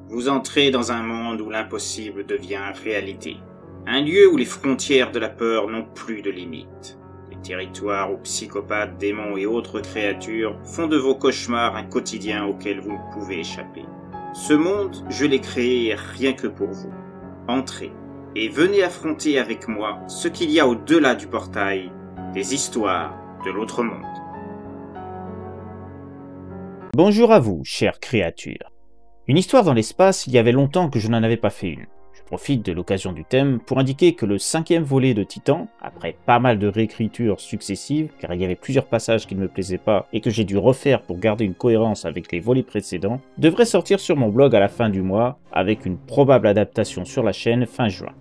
Vous entrez dans un monde où l'impossible devient réalité. Un lieu où les frontières de la peur n'ont plus de limites. Des territoires où psychopathes, démons et autres créatures font de vos cauchemars un quotidien auquel vous ne pouvez échapper. Ce monde, je l'ai créé rien que pour vous. Entrez et venez affronter avec moi ce qu'il y a au-delà du portail, des histoires de l'autre monde. Bonjour à vous, chères créatures. Une histoire dans l'espace, il y avait longtemps que je n'en avais pas fait une. Je profite de l'occasion du thème pour indiquer que le 5e volet de Titan, après pas mal de réécritures successives, car il y avait plusieurs passages qui ne me plaisaient pas et que j'ai dû refaire pour garder une cohérence avec les volets précédents, devrait sortir sur mon blog à la fin du mois, avec une probable adaptation sur la chaîne fin juin.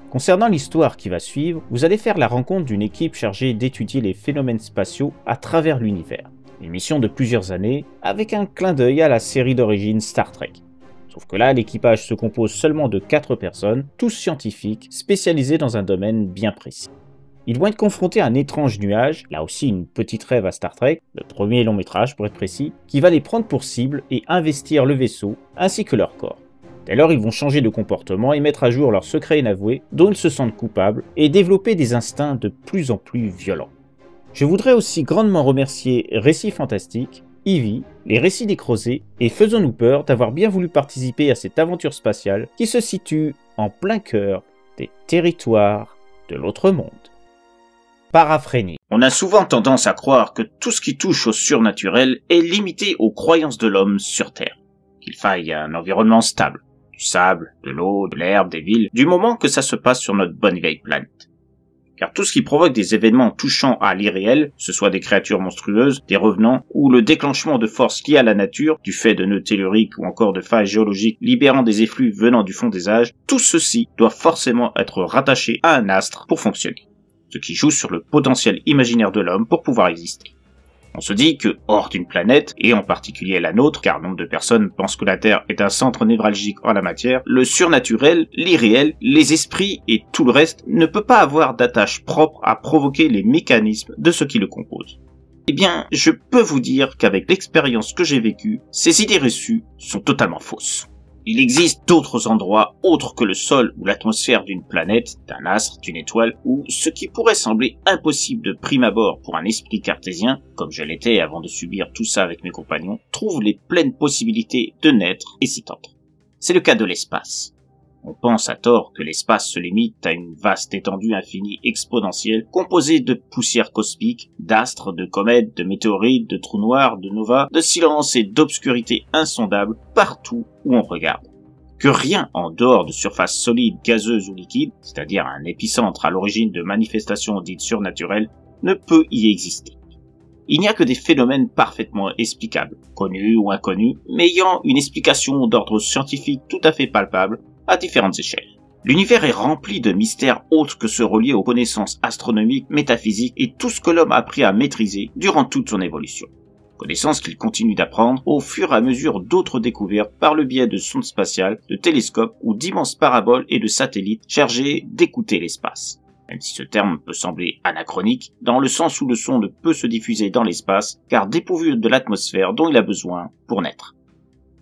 Concernant l'histoire qui va suivre, vous allez faire la rencontre d'une équipe chargée d'étudier les phénomènes spatiaux à travers l'univers. Une mission de plusieurs années, avec un clin d'œil à la série d'origine Star Trek. Sauf que là, l'équipage se compose seulement de 4 personnes, tous scientifiques, spécialisés dans un domaine bien précis. Ils vont être confrontés à un étrange nuage, là aussi une petite rêve à Star Trek, le premier long métrage pour être précis, qui va les prendre pour cible et investir le vaisseau, ainsi que leur corps. Dès lors, ils vont changer de comportement et mettre à jour leurs secrets inavoués, dont ils se sentent coupables, et développer des instincts de plus en plus violents. Je voudrais aussi grandement remercier Récits Fantastiques, Ivy, les Récits des Crozets et Faisons-nous peur d'avoir bien voulu participer à cette aventure spatiale qui se situe en plein cœur des territoires de l'autre monde. Paraphrénie. On a souvent tendance à croire que tout ce qui touche au surnaturel est limité aux croyances de l'homme sur Terre. Qu'il faille un environnement stable, du sable, de l'eau, de l'herbe, des villes, du moment que ça se passe sur notre bonne vieille planète. Car tout ce qui provoque des événements touchant à l'irréel, ce soit des créatures monstrueuses, des revenants, ou le déclenchement de forces liées à la nature, du fait de nœuds telluriques ou encore de failles géologiques libérant des effluves venant du fond des âges, tout ceci doit forcément être rattaché à un astre pour fonctionner. Ce qui joue sur le potentiel imaginaire de l'homme pour pouvoir exister. On se dit que, hors d'une planète, et en particulier la nôtre, car nombre de personnes pensent que la Terre est un centre névralgique en la matière, le surnaturel, l'irréel, les esprits et tout le reste ne peut pas avoir d'attache propre à provoquer les mécanismes de ce qui le compose. Eh bien, je peux vous dire qu'avec l'expérience que j'ai vécue, ces idées reçues sont totalement fausses. Il existe d'autres endroits autres que le sol ou l'atmosphère d'une planète, d'un astre, d'une étoile, où ce qui pourrait sembler impossible de prime abord pour un esprit cartésien, comme je l'étais avant de subir tout ça avec mes compagnons, trouve les pleines possibilités de naître et s'étendre. C'est le cas de l'espace. On pense à tort que l'espace se limite à une vaste étendue infinie exponentielle composée de poussière cosmique, d'astres, de comètes, de météorites, de trous noirs, de novas, de silence et d'obscurité insondables partout où on regarde. Que rien en dehors de surfaces solides, gazeuses ou liquides, c'est-à-dire un épicentre à l'origine de manifestations dites surnaturelles, ne peut y exister. Il n'y a que des phénomènes parfaitement explicables, connus ou inconnus, mais ayant une explication d'ordre scientifique tout à fait palpable, à différentes échelles. L'univers est rempli de mystères autres que ceux reliés aux connaissances astronomiques, métaphysiques et tout ce que l'homme a appris à maîtriser durant toute son évolution. Connaissances qu'il continue d'apprendre au fur et à mesure d'autres découvertes par le biais de sondes spatiales, de télescopes ou d'immenses paraboles et de satellites chargés d'écouter l'espace. Même si ce terme peut sembler anachronique, dans le sens où le son ne peut se diffuser dans l'espace, car dépourvu de l'atmosphère dont il a besoin pour naître.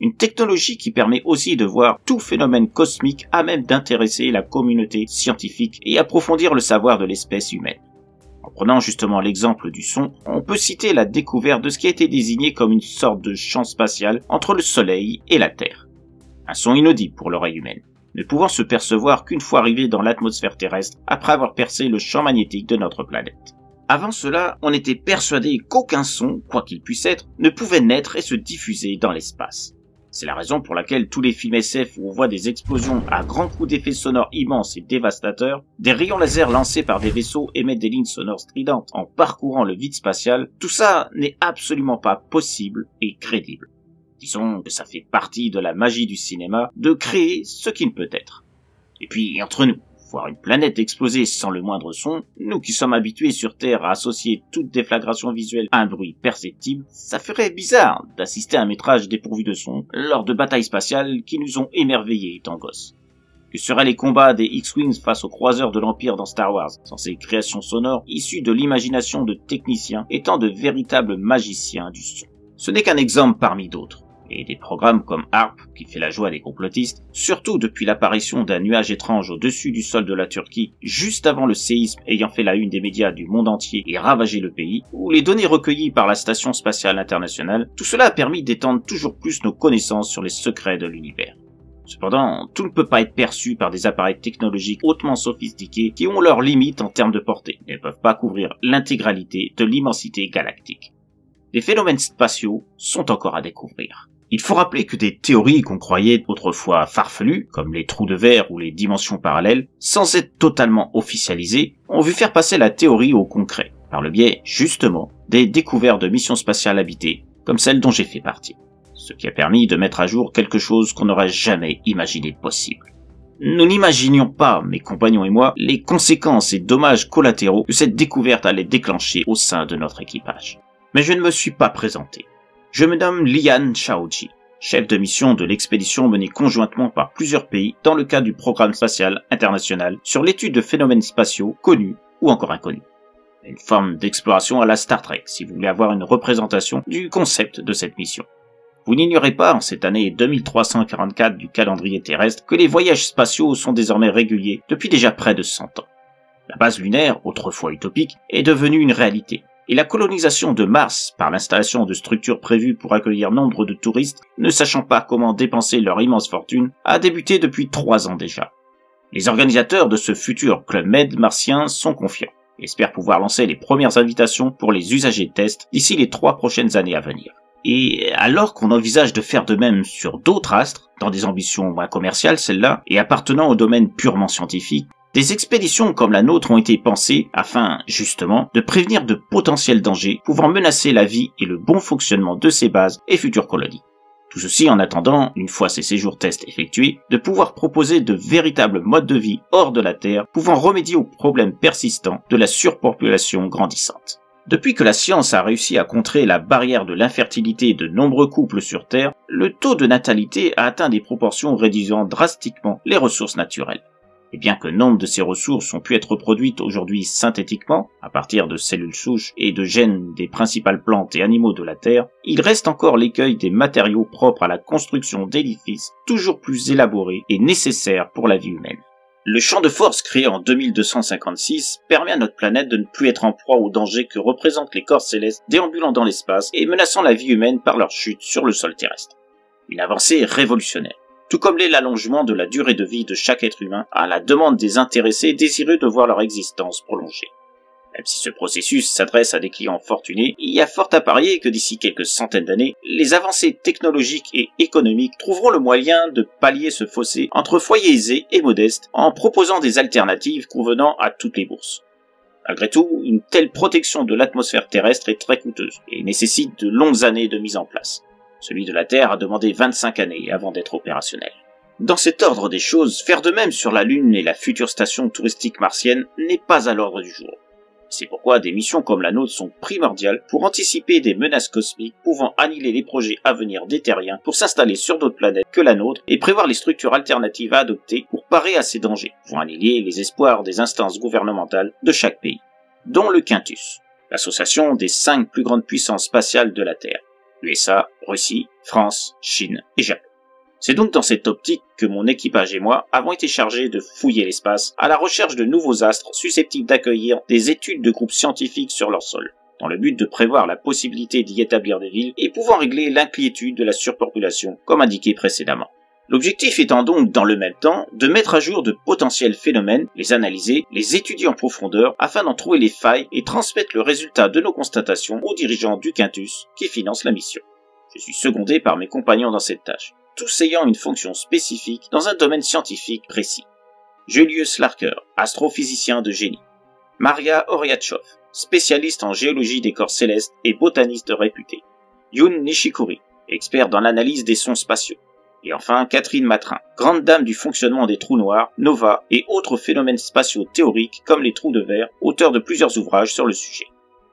Une technologie qui permet aussi de voir tout phénomène cosmique à même d'intéresser la communauté scientifique et approfondir le savoir de l'espèce humaine. En prenant justement l'exemple du son, on peut citer la découverte de ce qui a été désigné comme une sorte de champ spatial entre le Soleil et la Terre. Un son inaudible pour l'oreille humaine, ne pouvant se percevoir qu'une fois arrivé dans l'atmosphère terrestre après avoir percé le champ magnétique de notre planète. Avant cela, on était persuadé qu'aucun son, quoi qu'il puisse être, ne pouvait naître et se diffuser dans l'espace. C'est la raison pour laquelle tous les films SF où on voit des explosions à grands coups d'effets sonores immenses et dévastateurs, des rayons laser lancés par des vaisseaux émettent des lignes sonores stridentes en parcourant le vide spatial, tout ça n'est absolument pas possible et crédible. Disons que ça fait partie de la magie du cinéma de créer ce qui ne peut être. Et puis, entre nous, voir une planète exploser sans le moindre son, nous qui sommes habitués sur Terre à associer toute déflagration visuelle à un bruit perceptible, ça ferait bizarre d'assister à un métrage dépourvu de son lors de batailles spatiales qui nous ont émerveillés étant gosses. Que seraient les combats des X-Wings face aux croiseurs de l'Empire dans Star Wars, sans ces créations sonores issues de l'imagination de techniciens étant de véritables magiciens du son. Ce n'est qu'un exemple parmi d'autres. et des programmes comme HARP, qui fait la joie des complotistes, surtout depuis l'apparition d'un nuage étrange au-dessus du sol de la Turquie, juste avant le séisme ayant fait la une des médias du monde entier et ravagé le pays, ou les données recueillies par la Station spatiale internationale, tout cela a permis d'étendre toujours plus nos connaissances sur les secrets de l'univers. Cependant, tout ne peut pas être perçu par des appareils technologiques hautement sophistiqués qui ont leurs limites en termes de portée et ne peuvent pas couvrir l'intégralité de l'immensité galactique. Les phénomènes spatiaux sont encore à découvrir. Il faut rappeler que des théories qu'on croyait autrefois farfelues, comme les trous de verre ou les dimensions parallèles, sans être totalement officialisées, ont vu faire passer la théorie au concret, par le biais, justement, des découvertes de missions spatiales habitées, comme celle dont j'ai fait partie. Ce qui a permis de mettre à jour quelque chose qu'on n'aurait jamais imaginé possible. Nous n'imaginions pas, mes compagnons et moi, les conséquences et dommages collatéraux que cette découverte allait déclencher au sein de notre équipage. Mais je ne me suis pas présenté. Je me nomme Lian Shaoji, chef de mission de l'expédition menée conjointement par plusieurs pays dans le cadre du programme spatial international sur l'étude de phénomènes spatiaux connus ou encore inconnus. Une forme d'exploration à la Star Trek, si vous voulez avoir une représentation du concept de cette mission. Vous n'ignorez pas, en cette année 2344 du calendrier terrestre, que les voyages spatiaux sont désormais réguliers depuis déjà près de 100 ans. La base lunaire, autrefois utopique, est devenue une réalité, et la colonisation de Mars, par l'installation de structures prévues pour accueillir nombre de touristes, ne sachant pas comment dépenser leur immense fortune, a débuté depuis 3 ans déjà. Les organisateurs de ce futur Club Med martien sont confiants, et espèrent pouvoir lancer les premières invitations pour les usagers tests d'ici les 3 prochaines années à venir. Et alors qu'on envisage de faire de même sur d'autres astres, dans des ambitions moins commerciales celles-là, et appartenant au domaine purement scientifique, des expéditions comme la nôtre ont été pensées afin, justement, de prévenir de potentiels dangers pouvant menacer la vie et le bon fonctionnement de ces bases et futures colonies. Tout ceci en attendant, une fois ces séjours tests effectués, de pouvoir proposer de véritables modes de vie hors de la Terre pouvant remédier aux problèmes persistants de la surpopulation grandissante. Depuis que la science a réussi à contrer la barrière de l'infertilité de nombreux couples sur Terre, le taux de natalité a atteint des proportions réduisant drastiquement les ressources naturelles. Et bien que nombre de ces ressources ont pu être produites aujourd'hui synthétiquement, à partir de cellules souches et de gènes des principales plantes et animaux de la Terre, il reste encore l'écueil des matériaux propres à la construction d'édifices toujours plus élaborés et nécessaires pour la vie humaine. Le champ de force créé en 2256 permet à notre planète de ne plus être en proie aux dangers que représentent les corps célestes déambulant dans l'espace et menaçant la vie humaine par leur chute sur le sol terrestre. Une avancée révolutionnaire, tout comme l'est l'allongement de la durée de vie de chaque être humain à la demande des intéressés désireux de voir leur existence prolongée. Même si ce processus s'adresse à des clients fortunés, il y a fort à parier que d'ici quelques centaines d'années, les avancées technologiques et économiques trouveront le moyen de pallier ce fossé entre foyers aisés et modestes en proposant des alternatives convenant à toutes les bourses. Malgré tout, une telle protection de l'atmosphère terrestre est très coûteuse et nécessite de longues années de mise en place. Celui de la Terre a demandé 25 années avant d'être opérationnel. Dans cet ordre des choses, faire de même sur la Lune et la future station touristique martienne n'est pas à l'ordre du jour. C'est pourquoi des missions comme la nôtre sont primordiales pour anticiper des menaces cosmiques pouvant annihiler les projets à venir des terriens pour s'installer sur d'autres planètes que la nôtre et prévoir les structures alternatives à adopter pour parer à ces dangers, pouvant annihiler les espoirs des instances gouvernementales de chaque pays, dont le Quintus, l'association des 5 plus grandes puissances spatiales de la Terre, USA, Russie, France, Chine et Japon. C'est donc dans cette optique que mon équipage et moi avons été chargés de fouiller l'espace à la recherche de nouveaux astres susceptibles d'accueillir des études de groupes scientifiques sur leur sol, dans le but de prévoir la possibilité d'y établir des villes et pouvant régler l'inquiétude de la surpopulation, comme indiqué précédemment. L'objectif étant donc, dans le même temps, de mettre à jour de potentiels phénomènes, les analyser, les étudier en profondeur, afin d'en trouver les failles et transmettre le résultat de nos constatations aux dirigeants du Quintus qui financent la mission. Je suis secondé par mes compagnons dans cette tâche, tous ayant une fonction spécifique dans un domaine scientifique précis. Julius Larker, astrophysicien de génie. Maria Oryatchov, spécialiste en géologie des corps célestes et botaniste réputé. Yoon Nishikori, expert dans l'analyse des sons spatiaux. Et enfin, Catherine Matrin, grande dame du fonctionnement des trous noirs, nova et autres phénomènes spatiaux théoriques comme les trous de verre, auteur de plusieurs ouvrages sur le sujet.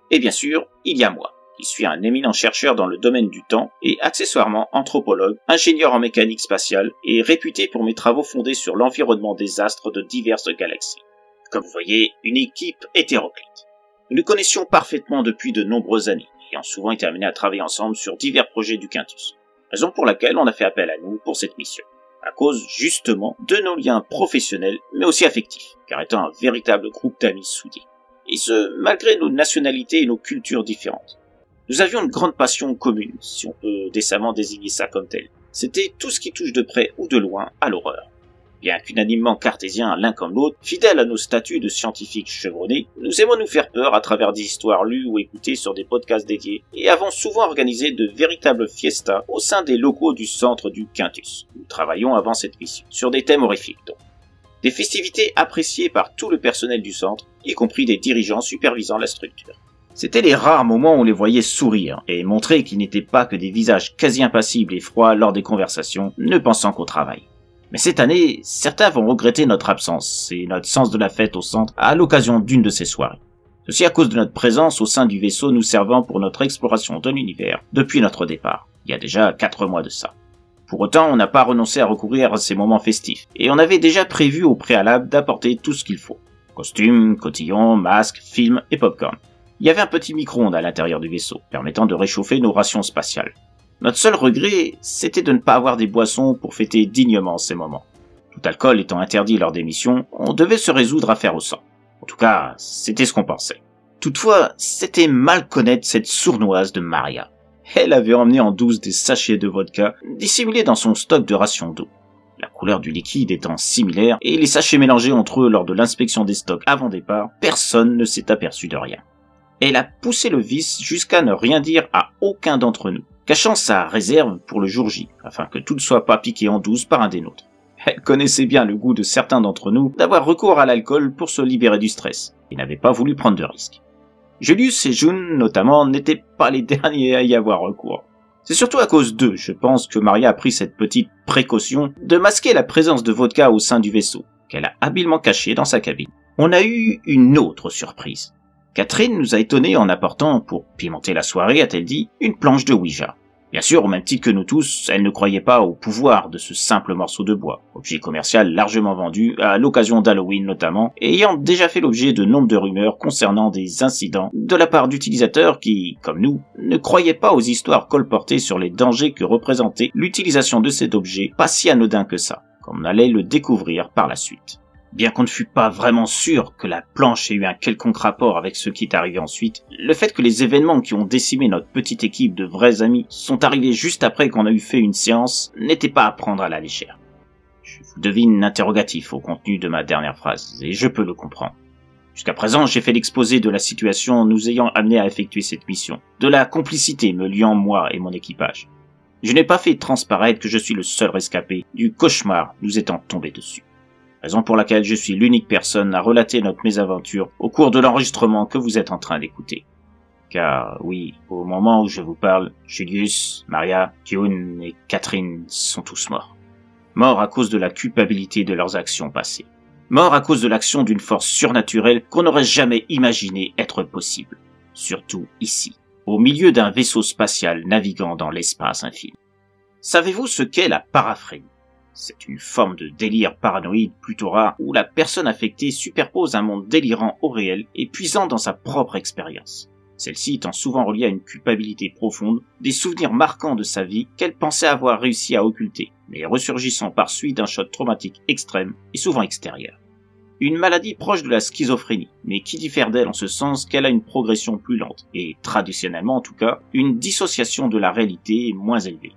Et bien sûr, il y a moi, qui suis un éminent chercheur dans le domaine du temps et accessoirement anthropologue, ingénieur en mécanique spatiale et réputé pour mes travaux fondés sur l'environnement des astres de diverses galaxies. Comme vous voyez, une équipe hétéroclite. Nous nous connaissions parfaitement depuis de nombreuses années, ayant souvent été amenés à travailler ensemble sur divers projets du Quintus. Raison pour laquelle on a fait appel à nous pour cette mission. À cause, justement, de nos liens professionnels, mais aussi affectifs, car étant un véritable groupe d'amis soudés. Et ce, malgré nos nationalités et nos cultures différentes. Nous avions une grande passion commune, si on peut décemment désigner ça comme tel. C'était tout ce qui touche de près ou de loin à l'horreur. Bien qu'unanimement cartésiens l'un comme l'autre, fidèles à nos statuts de scientifiques chevronnés, nous aimons nous faire peur à travers des histoires lues ou écoutées sur des podcasts dédiés et avons souvent organisé de véritables fiestas au sein des locaux du centre du Quintus. Nous travaillons avant cette mission, sur des thèmes horrifiques donc. Des festivités appréciées par tout le personnel du centre, y compris des dirigeants supervisant la structure. C'étaient les rares moments où on les voyait sourire et montrer qu'ils n'étaient pas que des visages quasi impassibles et froids lors des conversations, ne pensant qu'au travail. Mais cette année, certains vont regretter notre absence et notre sens de la fête au centre à l'occasion d'une de ces soirées. Ceci à cause de notre présence au sein du vaisseau nous servant pour notre exploration de l'univers depuis notre départ, il y a déjà 4 mois de ça. Pour autant, on n'a pas renoncé à recourir à ces moments festifs, et on avait déjà prévu au préalable d'apporter tout ce qu'il faut. Costumes, cotillons, masques, films et popcorn. Il y avait un petit micro-ondes à l'intérieur du vaisseau, permettant de réchauffer nos rations spatiales. Notre seul regret, c'était de ne pas avoir des boissons pour fêter dignement ces moments. Tout alcool étant interdit lors des missions, on devait se résoudre à faire au sang. En tout cas, c'était ce qu'on pensait. Toutefois, c'était mal connaître cette sournoise de Maria. Elle avait emmené en douce des sachets de vodka dissimulés dans son stock de rations d'eau. La couleur du liquide étant similaire et les sachets mélangés entre eux lors de l'inspection des stocks avant départ, personne ne s'est aperçu de rien. Elle a poussé le vice jusqu'à ne rien dire à aucun d'entre nous, cachant sa réserve pour le jour J, afin que tout ne soit pas piqué en douce par un des nôtres. Elle connaissait bien le goût de certains d'entre nous d'avoir recours à l'alcool pour se libérer du stress, et n'avait pas voulu prendre de risques. Julius et June, notamment, n'étaient pas les derniers à y avoir recours. C'est surtout à cause d'eux, je pense, que Maria a pris cette petite précaution de masquer la présence de vodka au sein du vaisseau, qu'elle a habilement caché dans sa cabine. On a eu une autre surprise. Catherine nous a étonnés en apportant, pour pimenter la soirée, a-t-elle dit, une planche de Ouija. Bien sûr, au même titre que nous tous, elle ne croyait pas au pouvoir de ce simple morceau de bois, objet commercial largement vendu, à l'occasion d'Halloween notamment, et ayant déjà fait l'objet de nombre de rumeurs concernant des incidents de la part d'utilisateurs qui, comme nous, ne croyaient pas aux histoires colportées sur les dangers que représentait l'utilisation de cet objet pas si anodin que ça, comme on allait le découvrir par la suite. Bien qu'on ne fût pas vraiment sûr que la planche ait eu un quelconque rapport avec ce qui est arrivé ensuite, le fait que les événements qui ont décimé notre petite équipe de vrais amis sont arrivés juste après qu'on a eu fait une séance n'était pas à prendre à la légère. Je vous devine l'interrogatif au contenu de ma dernière phrase, et je peux le comprendre. Jusqu'à présent, j'ai fait l'exposé de la situation nous ayant amené à effectuer cette mission, de la complicité me liant moi et mon équipage. Je n'ai pas fait transparaître que je suis le seul rescapé du cauchemar nous étant tombé dessus. Raison pour laquelle je suis l'unique personne à relater notre mésaventure au cours de l'enregistrement que vous êtes en train d'écouter. Car oui, au moment où je vous parle, Julius, Maria, June et Catherine sont tous morts. Morts à cause de la culpabilité de leurs actions passées. Morts à cause de l'action d'une force surnaturelle qu'on n'aurait jamais imaginé être possible. Surtout ici, au milieu d'un vaisseau spatial naviguant dans l'espace infini. Savez-vous ce qu'est la paraphrénie ? C'est une forme de délire paranoïde plutôt rare où la personne affectée superpose un monde délirant au réel et puisant dans sa propre expérience. Celle-ci étant souvent reliée à une culpabilité profonde, des souvenirs marquants de sa vie qu'elle pensait avoir réussi à occulter, mais ressurgissant par suite d'un choc traumatique extrême et souvent extérieur. Une maladie proche de la schizophrénie, mais qui diffère d'elle en ce sens qu'elle a une progression plus lente, et traditionnellement en tout cas, une dissociation de la réalité moins élevée.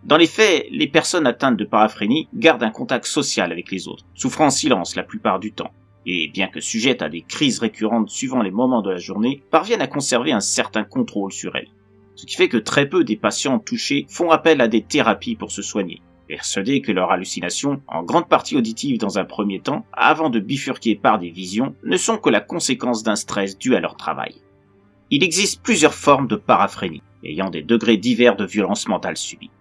Dans les faits, les personnes atteintes de paraphrénie gardent un contact social avec les autres, souffrant en silence la plupart du temps, et bien que sujettes à des crises récurrentes suivant les moments de la journée, parviennent à conserver un certain contrôle sur elles. Ce qui fait que très peu des patients touchés font appel à des thérapies pour se soigner, persuadés que leurs hallucinations, en grande partie auditives dans un premier temps, avant de bifurquer par des visions, ne sont que la conséquence d'un stress dû à leur travail. Il existe plusieurs formes de paraphrénie, ayant des degrés divers de violence mentale subie.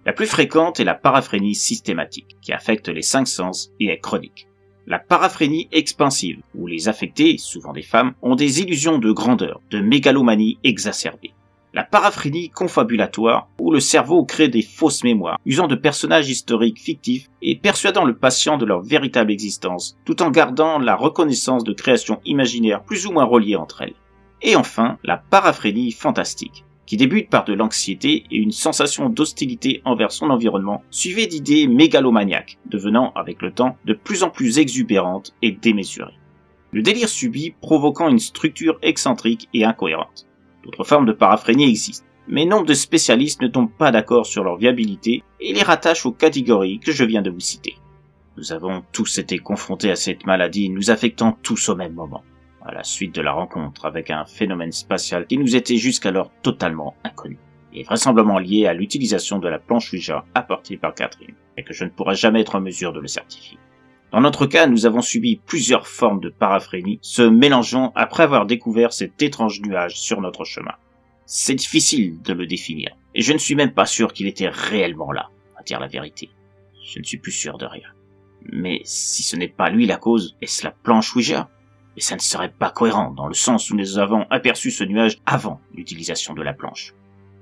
La plus fréquente est la paraphrénie systématique, qui affecte les 5 sens et est chronique. La paraphrénie expansive, où les affectés, souvent des femmes, ont des illusions de grandeur, de mégalomanie exacerbée. La paraphrénie confabulatoire, où le cerveau crée des fausses mémoires, usant de personnages historiques fictifs et persuadant le patient de leur véritable existence, tout en gardant la reconnaissance de créations imaginaires plus ou moins reliées entre elles. Et enfin, la paraphrénie fantastique, qui débute par de l'anxiété et une sensation d'hostilité envers son environnement, suivie d'idées mégalomaniaques, devenant avec le temps de plus en plus exubérantes et démesurées. Le délire subit provoquant une structure excentrique et incohérente. D'autres formes de paraphrénie existent, mais nombre de spécialistes ne tombent pas d'accord sur leur viabilité et les rattachent aux catégories que je viens de vous citer. Nous avons tous été confrontés à cette maladie, nous affectant tous au même moment, à la suite de la rencontre avec un phénomène spatial qui nous était jusqu'alors totalement inconnu, et vraisemblablement lié à l'utilisation de la planche Ouija apportée par Catherine, et que je ne pourrai jamais être en mesure de le certifier. Dans notre cas, nous avons subi plusieurs formes de paraphrénie, se mélangeant après avoir découvert cet étrange nuage sur notre chemin. C'est difficile de le définir, et je ne suis même pas sûr qu'il était réellement là, à dire la vérité. Je ne suis plus sûr de rien. Mais si ce n'est pas lui la cause, est-ce la planche Ouija? Et ça ne serait pas cohérent, dans le sens où nous avons aperçu ce nuage avant l'utilisation de la planche.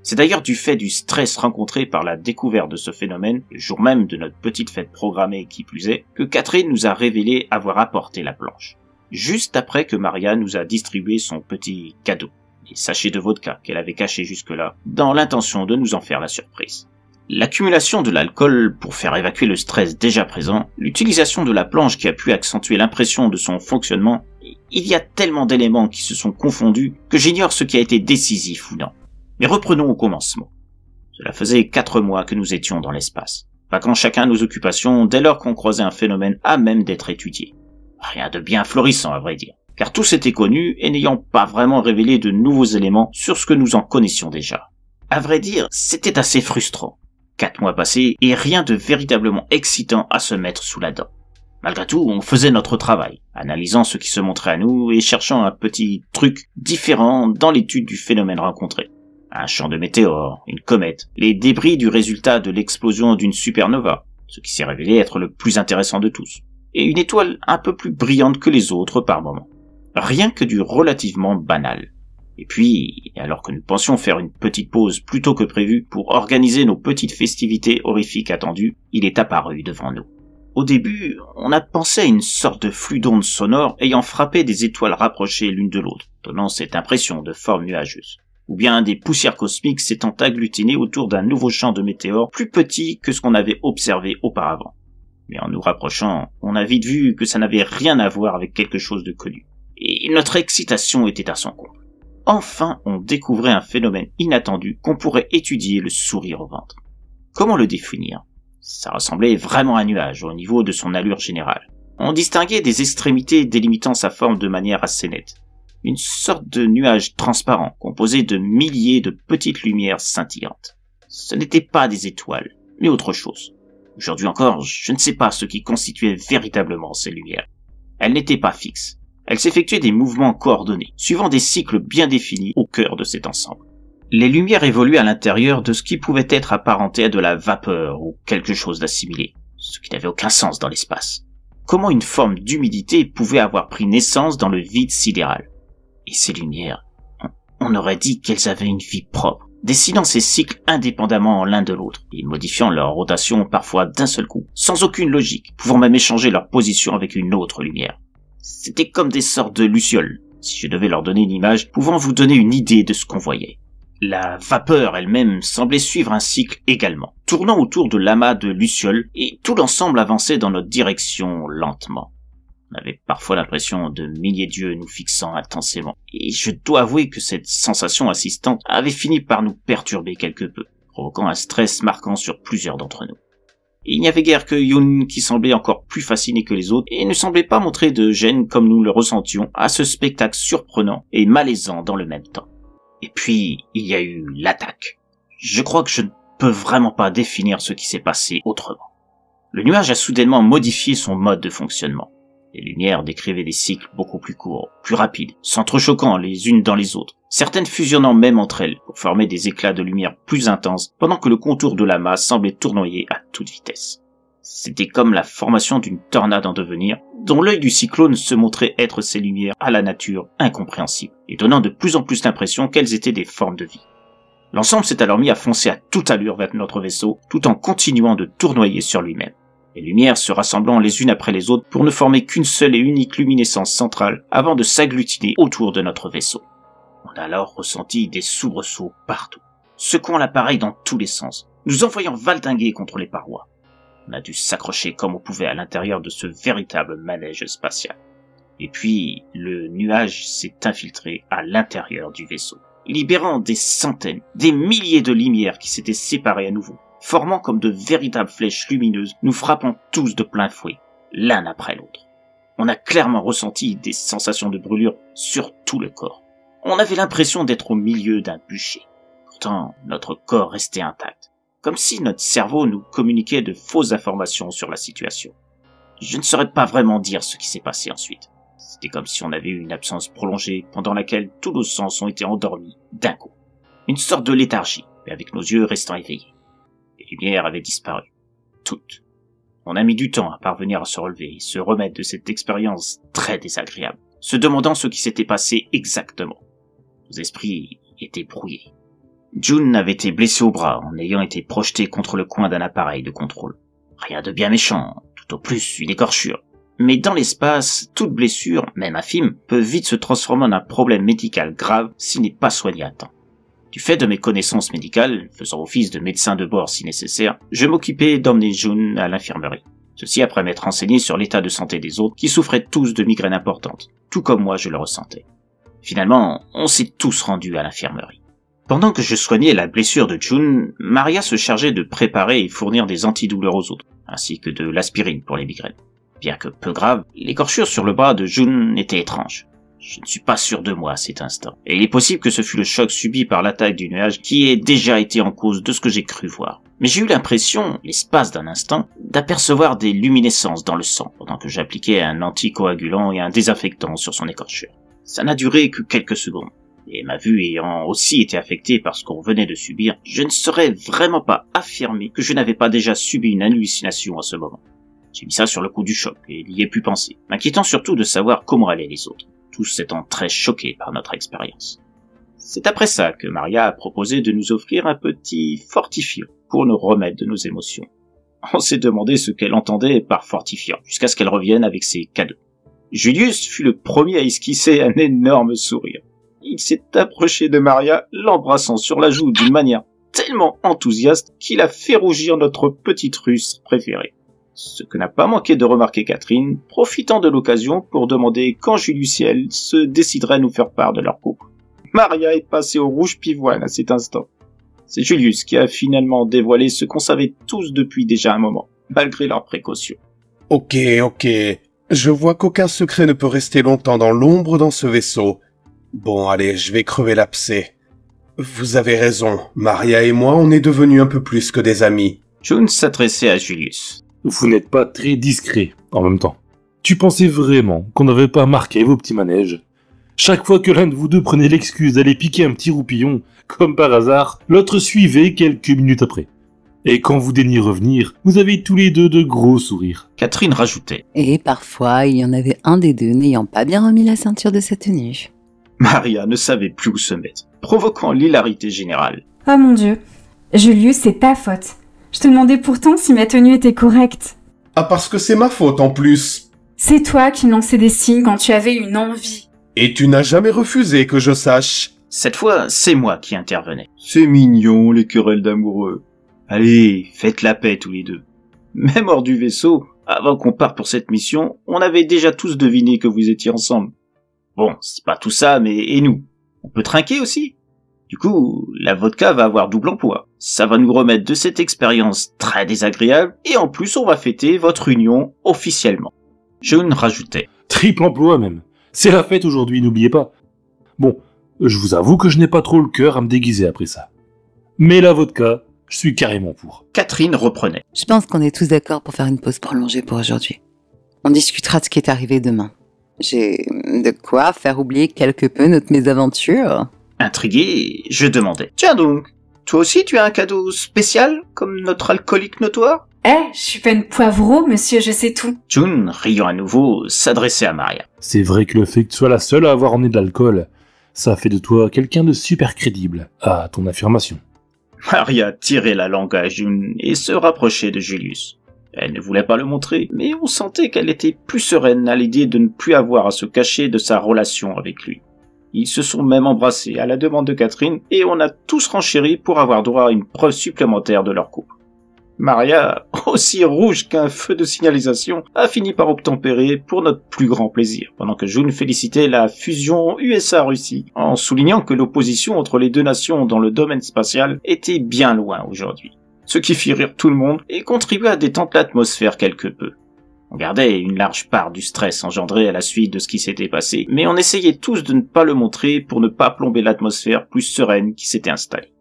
C'est d'ailleurs du fait du stress rencontré par la découverte de ce phénomène, le jour même de notre petite fête programmée qui plus est, que Catherine nous a révélé avoir apporté la planche. Juste après que Maria nous a distribué son petit cadeau, les sachets de vodka qu'elle avait cachés jusque-là, dans l'intention de nous en faire la surprise. L'accumulation de l'alcool pour faire évacuer le stress déjà présent, l'utilisation de la planche qui a pu accentuer l'impression de son fonctionnement, il y a tellement d'éléments qui se sont confondus que j'ignore ce qui a été décisif ou non. Mais reprenons au commencement. Cela faisait 4 mois que nous étions dans l'espace, vaquant chacun nos occupations dès lors qu'on croisait un phénomène à même d'être étudié. Rien de bien florissant à vrai dire, car tous étaient connus et n'ayant pas vraiment révélé de nouveaux éléments sur ce que nous en connaissions déjà. À vrai dire, c'était assez frustrant. 4 mois passés et rien de véritablement excitant à se mettre sous la dent. Malgré tout, on faisait notre travail, analysant ce qui se montrait à nous et cherchant un petit truc différent dans l'étude du phénomène rencontré. Un champ de météores, une comète, les débris du résultat de l'explosion d'une supernova, ce qui s'est révélé être le plus intéressant de tous, et une étoile un peu plus brillante que les autres par moment. Rien que du relativement banal. Et puis, alors que nous pensions faire une petite pause plus tôt que prévu pour organiser nos petites festivités horrifiques attendues, il est apparu devant nous. Au début, on a pensé à une sorte de flux d'ondes sonores ayant frappé des étoiles rapprochées l'une de l'autre, donnant cette impression de forme nuageuse. Ou bien des poussières cosmiques s'étant agglutinées autour d'un nouveau champ de météores plus petit que ce qu'on avait observé auparavant. Mais en nous rapprochant, on a vite vu que ça n'avait rien à voir avec quelque chose de connu. Et notre excitation était à son comble. Enfin, on découvrait un phénomène inattendu qu'on pourrait étudier le sourire au ventre. Comment le définir? Ça ressemblait vraiment à un nuage au niveau de son allure générale. On distinguait des extrémités délimitant sa forme de manière assez nette. Une sorte de nuage transparent composé de milliers de petites lumières scintillantes. Ce n'étaient pas des étoiles, mais autre chose. Aujourd'hui encore, je ne sais pas ce qui constituait véritablement ces lumières. Elles n'étaient pas fixes. Elles s'effectuaient des mouvements coordonnés, suivant des cycles bien définis au cœur de cet ensemble. Les lumières évoluaient à l'intérieur de ce qui pouvait être apparenté à de la vapeur ou quelque chose d'assimilé, ce qui n'avait aucun sens dans l'espace. Comment une forme d'humidité pouvait avoir pris naissance dans le vide sidéral? Et ces lumières, on aurait dit qu'elles avaient une vie propre, dessinant ces cycles indépendamment l'un de l'autre, et modifiant leur rotation parfois d'un seul coup, sans aucune logique, pouvant même échanger leur position avec une autre lumière. C'était comme des sortes de lucioles, si je devais leur donner une image, pouvant vous donner une idée de ce qu'on voyait. La vapeur elle-même semblait suivre un cycle également, tournant autour de l'amas de lucioles, et tout l'ensemble avançait dans notre direction lentement. On avait parfois l'impression de milliers d'yeux nous fixant intensément, et je dois avouer que cette sensation assistante avait fini par nous perturber quelque peu, provoquant un stress marquant sur plusieurs d'entre nous. Et il n'y avait guère que Yoon qui semblait encore plus fasciné que les autres, et ne semblait pas montrer de gêne comme nous le ressentions à ce spectacle surprenant et malaisant dans le même temps. Et puis, il y a eu l'attaque. Je crois que je ne peux vraiment pas définir ce qui s'est passé autrement. Le nuage a soudainement modifié son mode de fonctionnement. Les lumières décrivaient des cycles beaucoup plus courts, plus rapides, s'entrechoquant les unes dans les autres, certaines fusionnant même entre elles pour former des éclats de lumière plus intenses, pendant que le contour de l'amas semblait tournoyer à toute vitesse. C'était comme la formation d'une tornade en devenir, dont l'œil du cyclone se montrait être ces lumières à la nature incompréhensible, et donnant de plus en plus l'impression qu'elles étaient des formes de vie. L'ensemble s'est alors mis à foncer à toute allure vers notre vaisseau, tout en continuant de tournoyer sur lui-même. Les lumières se rassemblant les unes après les autres pour ne former qu'une seule et unique luminescence centrale avant de s'agglutiner autour de notre vaisseau. On On a alors ressenti des soubresauts partout, secouant l'appareil dans tous les sens, nous envoyant valdinguer contre les parois. On a dû s'accrocher comme on pouvait à l'intérieur de ce véritable manège spatial. Et puis, le nuage s'est infiltré à l'intérieur du vaisseau, libérant des centaines, des milliers de lumières qui s'étaient séparées à nouveau, formant comme de véritables flèches lumineuses, nous frappant tous de plein fouet, l'un après l'autre. On a clairement ressenti des sensations de brûlure sur tout le corps. On avait l'impression d'être au milieu d'un bûcher. Pourtant, notre corps restait intact, comme si notre cerveau nous communiquait de fausses informations sur la situation. Je ne saurais pas vraiment dire ce qui s'est passé ensuite. C'était comme si on avait eu une absence prolongée pendant laquelle tous nos sens ont été endormis d'un coup. Une sorte de léthargie, mais avec nos yeux restant éveillés. Les lumières avaient disparu. Toutes. On a mis du temps à parvenir à se relever et se remettre de cette expérience très désagréable, se demandant ce qui s'était passé exactement. Nos esprits étaient brouillés. June avait été blessé au bras en ayant été projeté contre le coin d'un appareil de contrôle. Rien de bien méchant, tout au plus une écorchure. Mais dans l'espace, toute blessure, même infime, peut vite se transformer en un problème médical grave s'il n'est pas soigné à temps. Du fait de mes connaissances médicales, faisant office de médecin de bord si nécessaire, je m'occupais d'emmener June à l'infirmerie. Ceci après m'être renseigné sur l'état de santé des autres qui souffraient tous de migraines importantes, tout comme moi je le ressentais. Finalement, on s'est tous rendus à l'infirmerie. Pendant que je soignais la blessure de June, Maria se chargeait de préparer et fournir des antidouleurs aux autres, ainsi que de l'aspirine pour les migraines. Bien que peu grave, l'écorchure sur le bras de June était étrange. Je ne suis pas sûr de moi à cet instant, et il est possible que ce fût le choc subi par l'attaque du nuage qui ait déjà été en cause de ce que j'ai cru voir. Mais j'ai eu l'impression, l'espace d'un instant, d'apercevoir des luminescences dans le sang pendant que j'appliquais un anticoagulant et un désinfectant sur son écorchure. Ça n'a duré que quelques secondes, et ma vue ayant aussi été affectée par ce qu'on venait de subir, je ne saurais vraiment pas affirmer que je n'avais pas déjà subi une hallucination à ce moment. J'ai mis ça sur le coup du choc et n'y ai pu penser, m'inquiétant surtout de savoir comment allaient les autres, tous étant très choqués par notre expérience. C'est après ça que Maria a proposé de nous offrir un petit fortifiant pour nous remettre de nos émotions. On s'est demandé ce qu'elle entendait par fortifiant, jusqu'à ce qu'elle revienne avec ses cadeaux. Julius fut le premier à esquisser un énorme sourire. Il s'est approché de Maria, l'embrassant sur la joue d'une manière tellement enthousiaste qu'il a fait rougir notre petite Russe préférée. Ce que n'a pas manqué de remarquer Catherine, profitant de l'occasion pour demander quand Julius et elle se décideraient à nous faire part de leur couple. Maria est passée au rouge pivoine à cet instant. C'est Julius qui a finalement dévoilé ce qu'on savait tous depuis déjà un moment, malgré leurs précautions. Ok. Je vois qu'aucun secret ne peut rester longtemps dans l'ombre dans ce vaisseau. Bon, allez, je vais crever l'abcès. Vous avez raison, Maria et moi, on est devenus un peu plus que des amis. June s'adressait à Julius. Vous n'êtes pas très discret, en même temps. Tu pensais vraiment qu'on n'avait pas marqué vos petits manèges? Chaque fois que l'un de vous deux prenait l'excuse d'aller piquer un petit roupillon, comme par hasard, l'autre suivait quelques minutes après. Et quand vous daigniez revenir, vous avez tous les deux de gros sourires. Catherine rajoutait. Et parfois, il y en avait un des deux n'ayant pas bien remis la ceinture de sa tenue. Maria ne savait plus où se mettre, provoquant l'hilarité générale. Oh mon Dieu, Julius, c'est ta faute. Je te demandais pourtant si ma tenue était correcte. Ah, parce que c'est ma faute en plus. C'est toi qui lançais des signes quand tu avais une envie. Et tu n'as jamais refusé que je sache. Cette fois, c'est moi qui intervenais. C'est mignon, les querelles d'amoureux. Allez, faites la paix tous les deux. Même hors du vaisseau, avant qu'on parte pour cette mission, on avait déjà tous deviné que vous étiez ensemble. Bon, c'est pas tout ça, mais et nous? On peut trinquer aussi? Du coup, la vodka va avoir double emploi. Ça va nous remettre de cette expérience très désagréable, et en plus on va fêter votre union officiellement. June rajoutait. Triple emploi même. C'est la fête aujourd'hui, n'oubliez pas. Bon, je vous avoue que je n'ai pas trop le cœur à me déguiser après ça. Mais la vodka, je suis carrément pour. Catherine reprenait. Je pense qu'on est tous d'accord pour faire une pause prolongée pour aujourd'hui. On discutera de ce qui est arrivé demain. J'ai de quoi faire oublier quelque peu notre mésaventure. Intrigué, je demandais. Tiens donc, toi aussi tu as un cadeau spécial, comme notre alcoolique notoire? Je suis pas une poivreau, monsieur, je sais tout. June, riant à nouveau, s'adressait à Maria. C'est vrai que le fait que tu sois la seule à avoir emmené de l'alcool, ça fait de toi quelqu'un de super crédible, à ton affirmation. Maria tirait la langue à June et se rapprochait de Julius. Elle ne voulait pas le montrer, mais on sentait qu'elle était plus sereine à l'idée de ne plus avoir à se cacher de sa relation avec lui. Ils se sont même embrassés à la demande de Catherine et on a tous renchéri pour avoir droit à une preuve supplémentaire de leur couple. Maria, aussi rouge qu'un feu de signalisation, a fini par obtempérer pour notre plus grand plaisir, pendant que June félicitait la fusion USA-Russie, en soulignant que l'opposition entre les deux nations dans le domaine spatial était bien loin aujourd'hui. Ce qui fit rire tout le monde et contribua à détendre l'atmosphère quelque peu. On gardait une large part du stress engendré à la suite de ce qui s'était passé, mais on essayait tous de ne pas le montrer pour ne pas plomber l'atmosphère plus sereine qui s'était installée.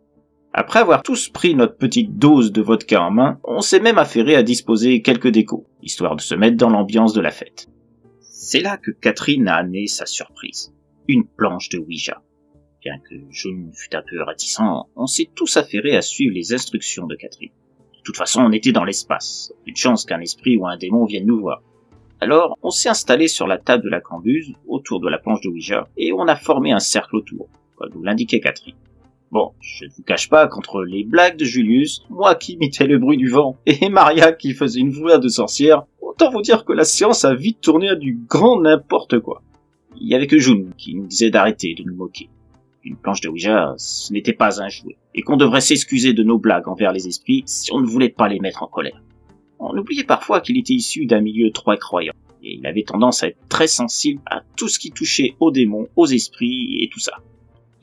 Après avoir tous pris notre petite dose de vodka en main, on s'est même affairé à disposer quelques décos, histoire de se mettre dans l'ambiance de la fête. C'est là que Catherine a amené sa surprise. Une planche de Ouija. Bien que June fût un peu réticent, on s'est tous affairés à suivre les instructions de Catherine. De toute façon, on était dans l'espace. Plus de chance qu'un esprit ou un démon vienne nous voir. Alors, on s'est installé sur la table de la cambuse, autour de la planche de Ouija, et on a formé un cercle autour, comme nous l'indiquait Catherine. Bon, je ne vous cache pas qu'entre les blagues de Julius, moi qui imitais le bruit du vent, et Maria qui faisait une voix de sorcière, autant vous dire que la séance a vite tourné à du grand n'importe quoi. Il y avait que June qui nous disait d'arrêter de nous moquer. Une planche de Ouija, ce n'était pas un jouet, et qu'on devrait s'excuser de nos blagues envers les esprits si on ne voulait pas les mettre en colère. On oubliait parfois qu'il était issu d'un milieu très croyant, et il avait tendance à être très sensible à tout ce qui touchait aux démons, aux esprits et tout ça.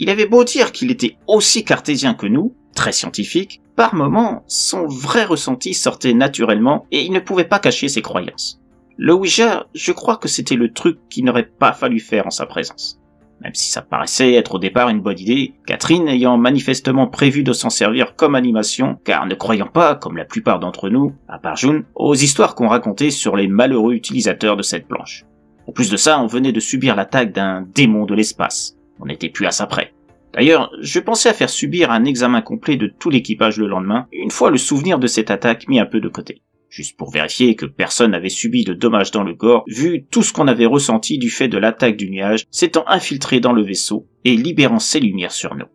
Il avait beau dire qu'il était aussi cartésien que nous, très scientifique, par moments, son vrai ressenti sortait naturellement et il ne pouvait pas cacher ses croyances. Le Ouija, je crois que c'était le truc qu'il n'aurait pas fallu faire en sa présence. Même si ça paraissait être au départ une bonne idée, Catherine ayant manifestement prévu de s'en servir comme animation, car ne croyant pas, comme la plupart d'entre nous, à part June, aux histoires qu'on racontait sur les malheureux utilisateurs de cette planche. En plus de ça, on venait de subir l'attaque d'un démon de l'espace. On n'était plus à ça près. D'ailleurs, je pensais à faire subir un examen complet de tout l'équipage le lendemain, une fois le souvenir de cette attaque mis un peu de côté. Juste pour vérifier que personne n'avait subi de dommages dans le corps, vu tout ce qu'on avait ressenti du fait de l'attaque du nuage s'étant infiltré dans le vaisseau et libérant ses lumières sur nous.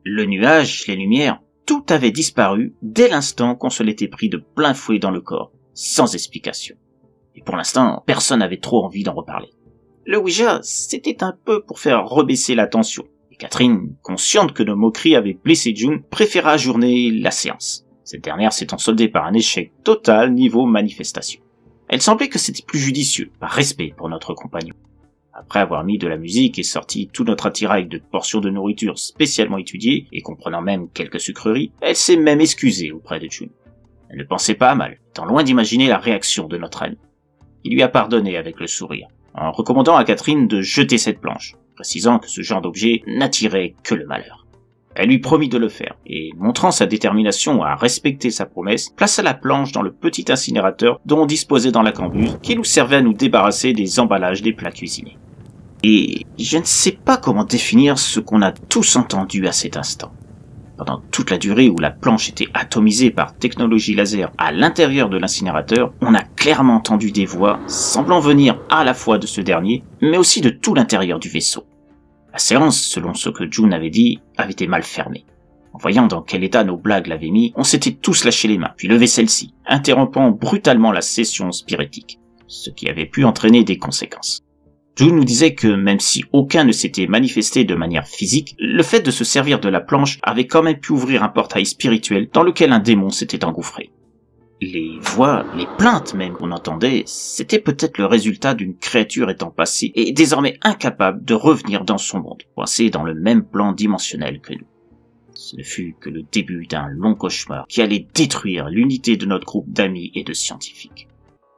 Le nuage, les lumières, tout avait disparu dès l'instant qu'on se l'était pris de plein fouet dans le corps, sans explication. Et pour l'instant, personne n'avait trop envie d'en reparler. Le Ouija, c'était un peu pour faire rebaisser la tension. Et Catherine, consciente que nos moqueries avaient blessé June, préféra ajourner la séance. Cette dernière s'étant soldée par un échec total niveau manifestation. Elle semblait que c'était plus judicieux, par respect pour notre compagnon. Après avoir mis de la musique et sorti tout notre attirail de portions de nourriture spécialement étudiées, et comprenant même quelques sucreries, elle s'est même excusée auprès de June. Elle ne pensait pas à mal, étant loin d'imaginer la réaction de notre ami. Il lui a pardonné avec le sourire, en recommandant à Catherine de jeter cette planche, précisant que ce genre d'objet n'attirait que le malheur. Elle lui promit de le faire, et montrant sa détermination à respecter sa promesse, plaça la planche dans le petit incinérateur dont on disposait dans la cambuse, qui nous servait à nous débarrasser des emballages des plats cuisinés. Et je ne sais pas comment définir ce qu'on a tous entendu à cet instant. Pendant toute la durée où la planche était atomisée par technologie laser à l'intérieur de l'incinérateur, on a clairement entendu des voix semblant venir à la fois de ce dernier, mais aussi de tout l'intérieur du vaisseau. La séance, selon ce que June avait dit, avait été mal fermée. En voyant dans quel état nos blagues l'avaient mis, on s'était tous lâché les mains, puis levé celle-ci, interrompant brutalement la session spiritique, ce qui avait pu entraîner des conséquences. June nous disait que même si aucun ne s'était manifesté de manière physique, le fait de se servir de la planche avait quand même pu ouvrir un portail spirituel dans lequel un démon s'était engouffré. Les voix, les plaintes même qu'on entendait, c'était peut-être le résultat d'une créature étant passée et désormais incapable de revenir dans son monde, coincée dans le même plan dimensionnel que nous. Ce ne fut que le début d'un long cauchemar qui allait détruire l'unité de notre groupe d'amis et de scientifiques.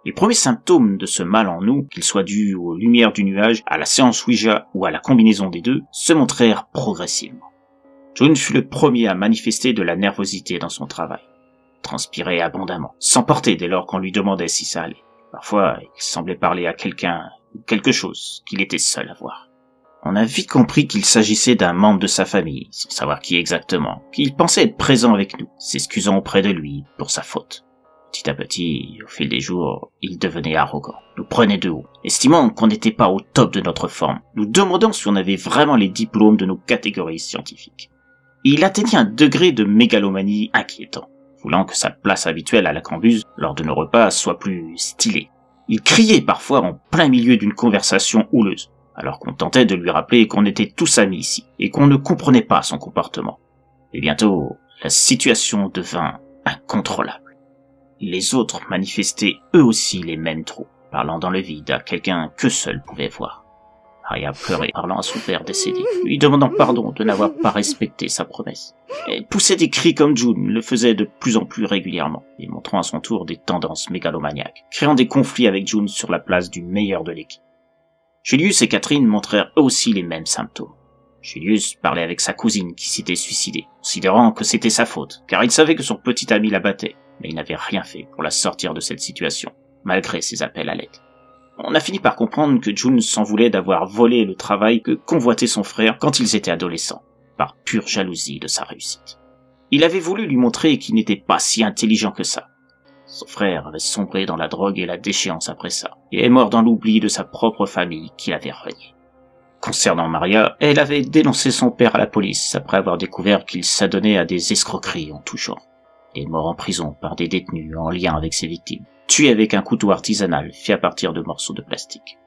Les premiers symptômes de ce mal en nous, qu'ils soient dus aux lumières du nuage, à la séance Ouija ou à la combinaison des deux, se montrèrent progressivement. June fut le premier à manifester de la nervosité dans son travail. Transpirait abondamment, s'emportait dès lors qu'on lui demandait si ça allait. Parfois, il semblait parler à quelqu'un ou quelque chose qu'il était seul à voir. On a vite compris qu'il s'agissait d'un membre de sa famille, sans savoir qui exactement, qu'il pensait être présent avec nous, s'excusant auprès de lui pour sa faute. Petit à petit, au fil des jours, il devenait arrogant, nous prenait de haut, estimant qu'on n'était pas au top de notre forme, nous demandant si on avait vraiment les diplômes de nos catégories scientifiques. Et il atteignait un degré de mégalomanie inquiétant, voulant que sa place habituelle à la cambuse, lors de nos repas, soit plus stylée. Il criait parfois en plein milieu d'une conversation houleuse. alors qu'on tentait de lui rappeler qu'on était tous amis ici, et qu'on ne comprenait pas son comportement. Et bientôt, la situation devint incontrôlable. Les autres manifestaient eux aussi les mêmes troubles, parlant dans le vide à quelqu'un que seul pouvait voir. Maria pleurait, parlant à son père décédé, lui demandant pardon de n'avoir pas respecté sa promesse. Elle poussait des cris comme June le faisait de plus en plus régulièrement, et montrant à son tour des tendances mégalomaniaques, créant des conflits avec June sur la place du meilleur de l'équipe. Julius et Catherine montrèrent eux aussi les mêmes symptômes. Julius parlait avec sa cousine qui s'était suicidée, considérant que c'était sa faute, car il savait que son petit ami la battait, mais il n'avait rien fait pour la sortir de cette situation, malgré ses appels à l'aide. On a fini par comprendre que June s'en voulait d'avoir volé le travail que convoitait son frère quand ils étaient adolescents, par pure jalousie de sa réussite. Il avait voulu lui montrer qu'il n'était pas si intelligent que ça. Son frère avait sombré dans la drogue et la déchéance après ça, et est mort dans l'oubli de sa propre famille qu'il avait renié. Concernant Maria, elle avait dénoncé son père à la police après avoir découvert qu'il s'adonnait à des escroqueries en tout genre. Il est mort en prison par des détenus en lien avec ses victimes, tué avec un couteau artisanal fait à partir de morceaux de plastique.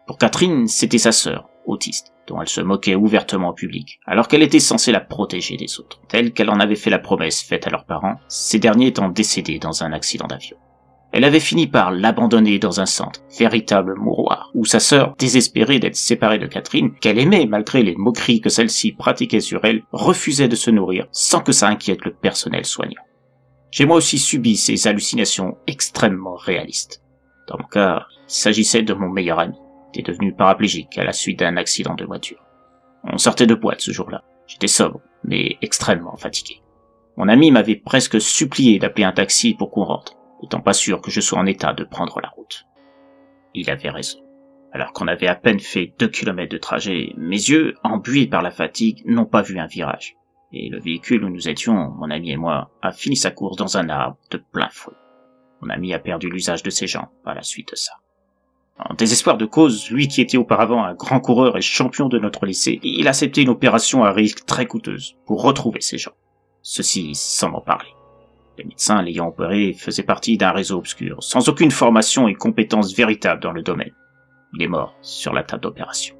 Pour Catherine, c'était sa sœur, autiste, dont elle se moquait ouvertement au public, alors qu'elle était censée la protéger des autres, telle qu'elle en avait fait la promesse faite à leurs parents, ces derniers étant décédés dans un accident d'avion. Elle avait fini par l'abandonner dans un centre, véritable mouroir, où sa sœur, désespérée d'être séparée de Catherine, qu'elle aimait malgré les moqueries que celle-ci pratiquait sur elle, refusait de se nourrir sans que ça inquiète le personnel soignant. J'ai moi aussi subi ces hallucinations extrêmement réalistes. Dans mon cas, il s'agissait de mon meilleur ami, qui était devenu paraplégique à la suite d'un accident de voiture. On sortait de boîte ce jour-là. J'étais sobre, mais extrêmement fatigué. Mon ami m'avait presque supplié d'appeler un taxi pour qu'on rentre, n'étant pas sûr que je sois en état de prendre la route. Il avait raison. Alors qu'on avait à peine fait 2 kilomètres de trajet, mes yeux, embués par la fatigue, n'ont pas vu un virage. Et le véhicule où nous étions, mon ami et moi, a fini sa course dans un arbre de plein fouet. Mon ami a perdu l'usage de ses jambes à la suite de ça. En désespoir de cause, lui qui était auparavant un grand coureur et champion de notre lycée, il a accepté une opération à risque très coûteuse pour retrouver ses jambes. Ceci sans m'en parler. Les médecins l'ayant opéré faisaient partie d'un réseau obscur, sans aucune formation et compétence véritable dans le domaine. Il est mort sur la table d'opération.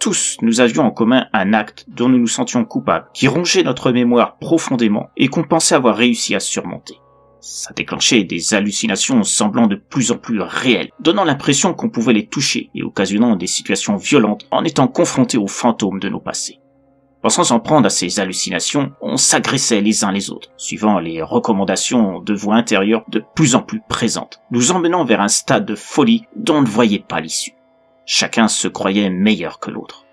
Tous, nous avions en commun un acte dont nous nous sentions coupables, qui rongeait notre mémoire profondément et qu'on pensait avoir réussi à surmonter. Ça déclenchait des hallucinations semblant de plus en plus réelles, donnant l'impression qu'on pouvait les toucher et occasionnant des situations violentes en étant confrontés aux fantômes de nos passés. Pensant s'en prendre à ces hallucinations, on s'agressait les uns les autres, suivant les recommandations de voix intérieures de plus en plus présentes, nous emmenant vers un stade de folie dont on ne voyait pas l'issue. Chacun se croyait meilleur que l'autre.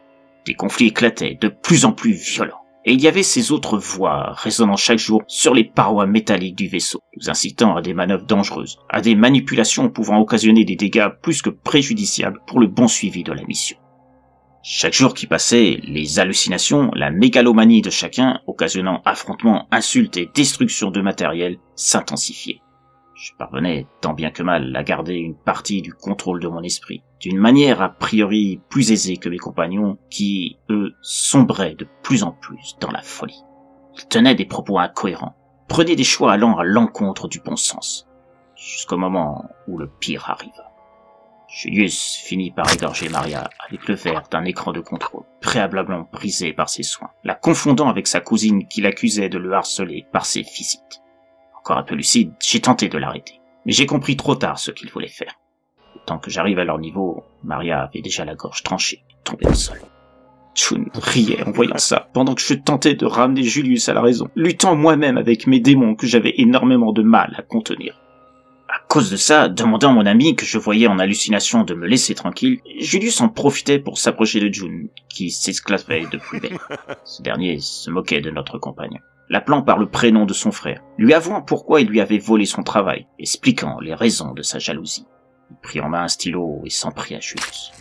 Des conflits éclataient de plus en plus violents. Et il y avait ces autres voix résonnant chaque jour sur les parois métalliques du vaisseau, nous incitant à des manœuvres dangereuses, à des manipulations pouvant occasionner des dégâts plus que préjudiciables pour le bon suivi de la mission. Chaque jour qui passait, les hallucinations, la mégalomanie de chacun, occasionnant affrontements, insultes et destruction de matériel, s'intensifiaient. Je parvenais, tant bien que mal, à garder une partie du contrôle de mon esprit, d'une manière a priori plus aisée que mes compagnons qui, eux, sombraient de plus en plus dans la folie. Ils tenaient des propos incohérents, prenaient des choix allant à l'encontre du bon sens, jusqu'au moment où le pire arriva. Julius finit par égorger Maria avec le verre d'un écran de contrôle, préalablement brisé par ses soins, la confondant avec sa cousine qui l'accusait de le harceler par ses visites. Encore un peu lucide, j'ai tenté de l'arrêter, mais j'ai compris trop tard ce qu'il voulait faire. Le temps que j'arrive à leur niveau, Maria avait déjà la gorge tranchée, tombée au sol. June riait en voyant ça, pendant que je tentais de ramener Julius à la raison, luttant moi-même avec mes démons que j'avais énormément de mal à contenir. À cause de ça, demandant à mon ami que je voyais en hallucination de me laisser tranquille, Julius en profitait pour s'approcher de June, qui s'esclaffait de plus belle. Ce dernier se moquait de notre compagnon, l'appelant par le prénom de son frère, lui avouant pourquoi il lui avait volé son travail, expliquant les raisons de sa jalousie. Il prit en main un stylo et s'en prit à Julius.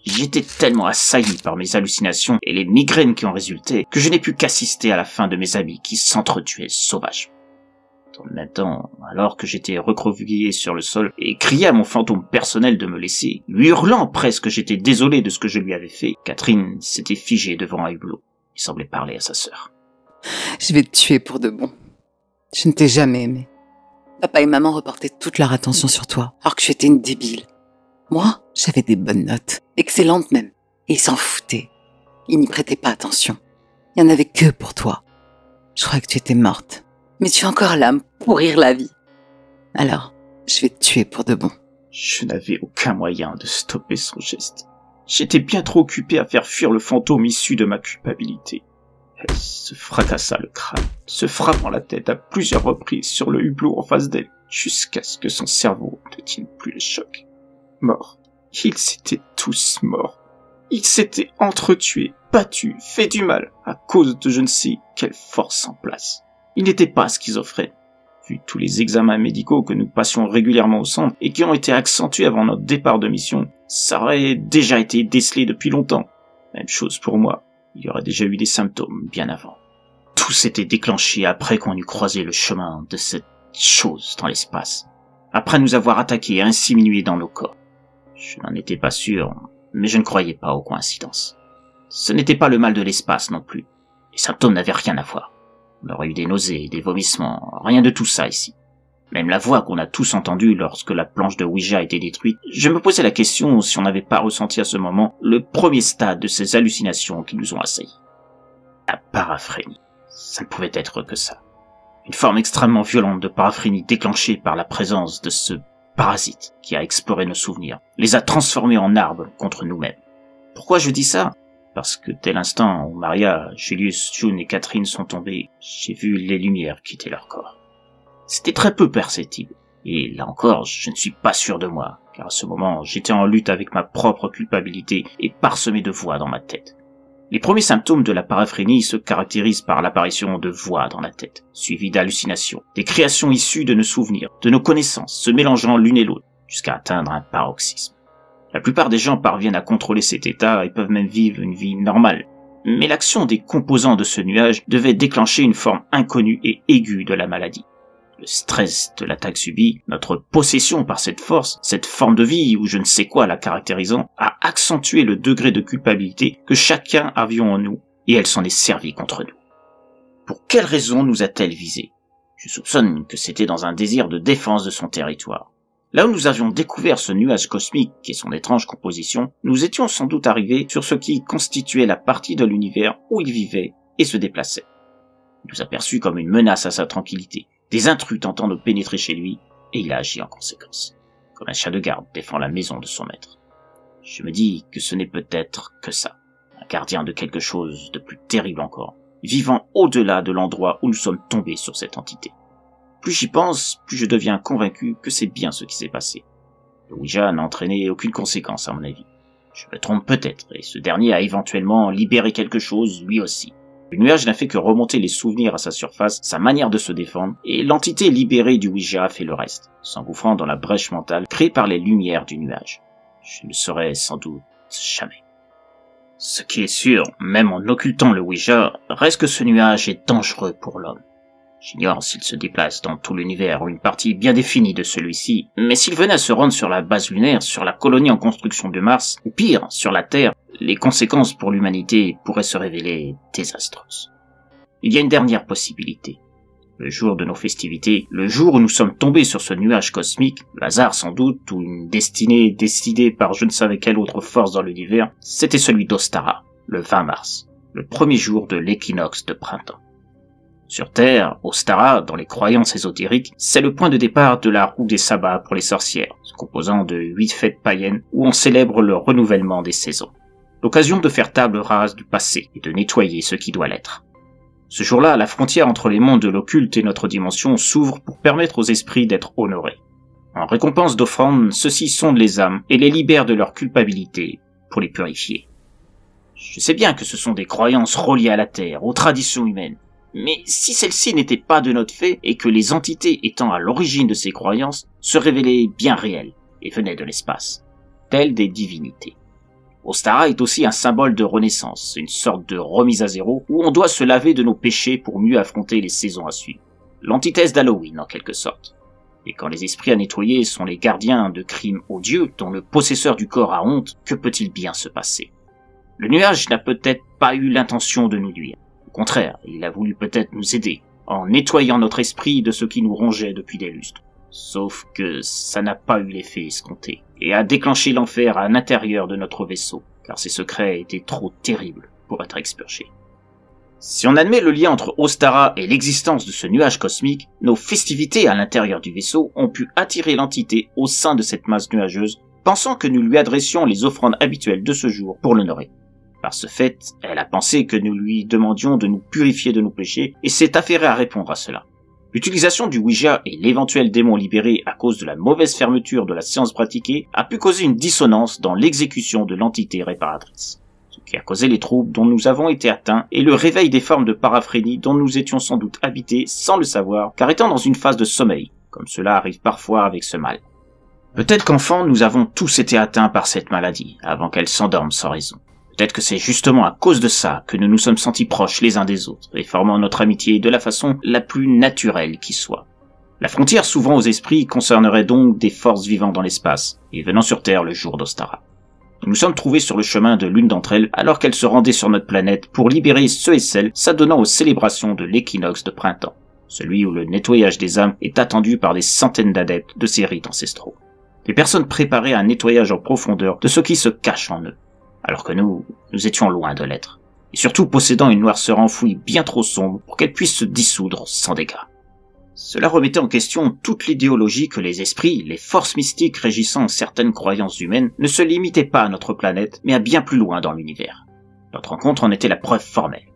J'étais tellement assailli par mes hallucinations et les migraines qui en résultaient que je n'ai pu qu'assister à la fin de mes amis qui s'entretuaient sauvagement. Dans le même temps, alors que j'étais recroquevillé sur le sol et criais à mon fantôme personnel de me laisser, lui hurlant presque que j'étais désolé de ce que je lui avais fait, Catherine s'était figée devant un hublot et semblait parler à sa sœur. Je vais te tuer pour de bon. Je ne t'ai jamais aimé. Papa et maman reportaient toute leur attention sur toi, alors que tu étais une débile. Moi, j'avais des bonnes notes, excellentes même. Et ils s'en foutaient. Ils n'y prêtaient pas attention. Il n'y en avait que pour toi. Je croyais que tu étais morte. Mais tu es encore là à me pourrir la vie. Alors, je vais te tuer pour de bon. Je n'avais aucun moyen de stopper son geste. J'étais bien trop occupé à faire fuir le fantôme issu de ma culpabilité. Elle se fracassa le crâne, se frappant la tête à plusieurs reprises sur le hublot en face d'elle, jusqu'à ce que son cerveau ne tienne plus le choc. Morts. Ils étaient tous morts. Ils s'étaient entretués, battus, fait du mal, à cause de je ne sais quelle force en place. Ils n'étaient pas schizophrènes. Vu tous les examens médicaux que nous passions régulièrement au centre et qui ont été accentués avant notre départ de mission, ça aurait déjà été décelé depuis longtemps. Même chose pour moi, il y aurait déjà eu des symptômes bien avant. Tout s'était déclenché après qu'on eut croisé le chemin de cette chose dans l'espace, après nous avoir attaqués et insinués dans nos corps. Je n'en étais pas sûr, mais je ne croyais pas aux coïncidences. Ce n'était pas le mal de l'espace non plus. Les symptômes n'avaient rien à voir. On aurait eu des nausées, des vomissements, rien de tout ça ici. Même la voix qu'on a tous entendue lorsque la planche de Ouija a été détruite, je me posais la question si on n'avait pas ressenti à ce moment le premier stade de ces hallucinations qui nous ont assaillis. La paraphrénie. Ça ne pouvait être que ça. Une forme extrêmement violente de paraphrénie déclenchée par la présence de ce parasite qui a exploré nos souvenirs, les a transformés en armes contre nous-mêmes. Pourquoi je dis ça ? Parce que dès l'instant où Maria, Julius, June et Catherine sont tombés, j'ai vu les lumières quitter leur corps. C'était très peu perceptible, et là encore, je ne suis pas sûr de moi, car à ce moment, j'étais en lutte avec ma propre culpabilité et parsemé de voix dans ma tête. Les premiers symptômes de la paraphrénie se caractérisent par l'apparition de voix dans la tête, suivies d'hallucinations, des créations issues de nos souvenirs, de nos connaissances, se mélangeant l'une et l'autre, jusqu'à atteindre un paroxysme. La plupart des gens parviennent à contrôler cet état et peuvent même vivre une vie normale. Mais l'action des composants de ce nuage devait déclencher une forme inconnue et aiguë de la maladie. Le stress de l'attaque subie, notre possession par cette force, cette forme de vie ou je ne sais quoi la caractérisant, a accentué le degré de culpabilité que chacun avions en nous, et elle s'en est servie contre nous. Pour quelle raison nous a-t-elle visés ? Je soupçonne que c'était dans un désir de défense de son territoire. Là où nous avions découvert ce nuage cosmique et son étrange composition, nous étions sans doute arrivés sur ce qui constituait la partie de l'univers où il vivait et se déplaçait. Il nous a perçus comme une menace à sa tranquillité, des intrus tentant de pénétrer chez lui, et il a agi en conséquence, comme un chien de garde défend la maison de son maître. Je me dis que ce n'est peut-être que ça, un gardien de quelque chose de plus terrible encore, vivant au-delà de l'endroit où nous sommes tombés sur cette entité. Plus j'y pense, plus je deviens convaincu que c'est bien ce qui s'est passé. Le Ouija n'a entraîné aucune conséquence à mon avis. Je me trompe peut-être, et ce dernier a éventuellement libéré quelque chose lui aussi. Le nuage n'a fait que remonter les souvenirs à sa surface, sa manière de se défendre, et l'entité libérée du Ouija a fait le reste, s'engouffrant dans la brèche mentale créée par les lumières du nuage. Je ne le saurai sans doute jamais. Ce qui est sûr, même en occultant le Ouija, reste que ce nuage est dangereux pour l'homme. J'ignore s'il se déplace dans tout l'univers ou une partie bien définie de celui-ci, mais s'il venait à se rendre sur la base lunaire, sur la colonie en construction de Mars, ou pire, sur la Terre, les conséquences pour l'humanité pourraient se révéler désastreuses. Il y a une dernière possibilité. Le jour de nos festivités, le jour où nous sommes tombés sur ce nuage cosmique, le hasard sans doute, ou une destinée décidée par je ne savais quelle autre force dans l'univers, c'était celui d'Ostara, le 20 mars, le premier jour de l'équinoxe de printemps. Sur Terre, Ostara, dans les croyances ésotériques, c'est le point de départ de la roue des sabbats pour les sorcières, se composant de 8 fêtes païennes où on célèbre le renouvellement des saisons. L'occasion de faire table rase du passé et de nettoyer ce qui doit l'être. Ce jour-là, la frontière entre les mondes de l'occulte et notre dimension s'ouvre pour permettre aux esprits d'être honorés. En récompense d'offrandes, ceux-ci sondent les âmes et les libèrent de leur culpabilité pour les purifier. Je sais bien que ce sont des croyances reliées à la Terre, aux traditions humaines. Mais si celles-ci n'étaient pas de notre fait et que les entités étant à l'origine de ces croyances se révélaient bien réelles et venaient de l'espace, telles des divinités. Ostara est aussi un symbole de renaissance, une sorte de remise à zéro où on doit se laver de nos péchés pour mieux affronter les saisons à suivre. L'antithèse d'Halloween en quelque sorte. Et quand les esprits à nettoyer sont les gardiens de crimes odieux dont le possesseur du corps a honte, que peut-il bien se passer ? Le nuage n'a peut-être pas eu l'intention de nous nuire. Au contraire, il a voulu peut-être nous aider, en nettoyant notre esprit de ce qui nous rongeait depuis des lustres. Sauf que ça n'a pas eu l'effet escompté, et a déclenché l'enfer à l'intérieur de notre vaisseau, car ses secrets étaient trop terribles pour être expurgés. Si on admet le lien entre Ostara et l'existence de ce nuage cosmique, nos festivités à l'intérieur du vaisseau ont pu attirer l'entité au sein de cette masse nuageuse, pensant que nous lui adressions les offrandes habituelles de ce jour pour l'honorer. Par ce fait, elle a pensé que nous lui demandions de nous purifier de nos péchés et s'est affairée à répondre à cela. L'utilisation du Ouija et l'éventuel démon libéré à cause de la mauvaise fermeture de la séance pratiquée a pu causer une dissonance dans l'exécution de l'entité réparatrice, ce qui a causé les troubles dont nous avons été atteints et le réveil des formes de paraphrénie dont nous étions sans doute habités sans le savoir, car étant dans une phase de sommeil, comme cela arrive parfois avec ce mal. Peut-être qu'enfant nous avons tous été atteints par cette maladie, avant qu'elle s'endorme sans raison. Peut-être que c'est justement à cause de ça que nous nous sommes sentis proches les uns des autres et formant notre amitié de la façon la plus naturelle qui soit. La frontière s'ouvrant aux esprits concernerait donc des forces vivant dans l'espace et venant sur Terre le jour d'Ostara. Nous nous sommes trouvés sur le chemin de l'une d'entre elles alors qu'elle se rendait sur notre planète pour libérer ceux et celles s'adonnant aux célébrations de l'équinoxe de printemps, celui où le nettoyage des âmes est attendu par des centaines d'adeptes de ces rites ancestraux. Les personnes préparaient un nettoyage en profondeur de ce qui se cache en eux, alors que nous étions loin de l'être, et surtout possédant une noirceur enfouie bien trop sombre pour qu'elle puisse se dissoudre sans dégâts. Cela remettait en question toute l'idéologie que les esprits, les forces mystiques régissant certaines croyances humaines ne se limitaient pas à notre planète, mais à bien plus loin dans l'univers. Notre rencontre en était la preuve formelle.